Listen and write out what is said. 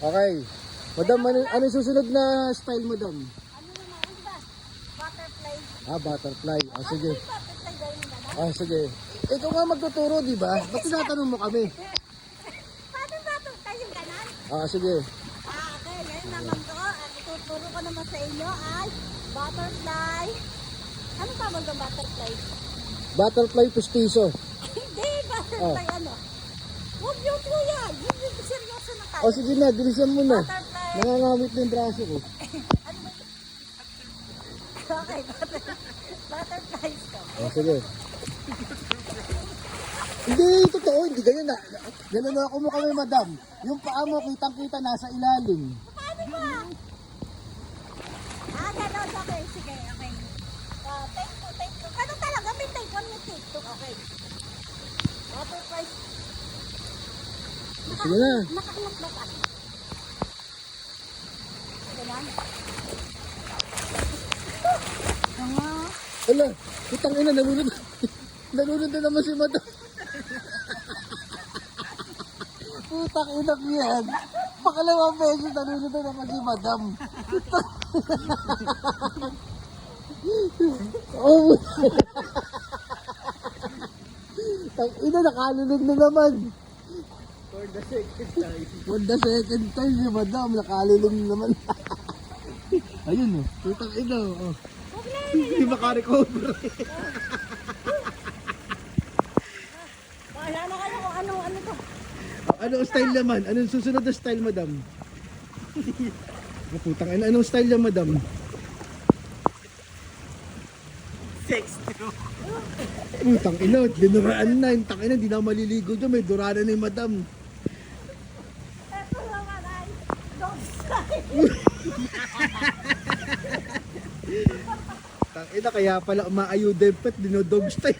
Okay. Madam, ano yung susunod na style, madam? Ano naman, ano ba? Butterfly. Butterfly. Sige. Ano yung butterfly gawin mo ba? Sige. Ikaw nga magtuturo, di ba? Ba't tinatanong mo kami? Paano butterfly yung ganan? Sige. Okay, ngayon naman ko, ang ituturo ko naman sa inyo ay butterfly. Ano tawag ng butterfly? Butterfly pustiso. Hindi, butterfly ano? Huwag yung kuya, hindi seryoso na tayo. Sige na, bilisan mo na. Butterfly. Nangangamit na yung braso ko. Ano ba yun? Okay, butterflies ko. Sige. Hindi, totoo. Hindi ganyan na. Ganun ako mo kami, madam. Yung paa mo, kitang-kita nasa ilalim. Paano ba? Ganon. Okay, sige, okay. Take two. Ano talaga? May take one, may take two. Okay. Butterflies. Sige na. Nakaangat ba ka? Ganon. Tama. Wala, kitang ina, nalunod. Nalunod na naman si madam. Putang ina ko yan. Pakalawang beses nalunod na naman si madam. Oh. Tang ina, nakalunod na naman. For the second time si madam, nakalunod na naman. Ayun oh, putang ina oh. Hindi makarecover. Wala na kayo kung ano to. Anong style naman? Anong susunod na style, madam? Putang ina, anong style niya, madam? Putang ina, dinuraan na. Yung tang ina, hindi na maliligo dyan. May durana na yung madam. Ito naman ay dog style. Tang ina, kaya pala umaayuda yung pet, dinodog style.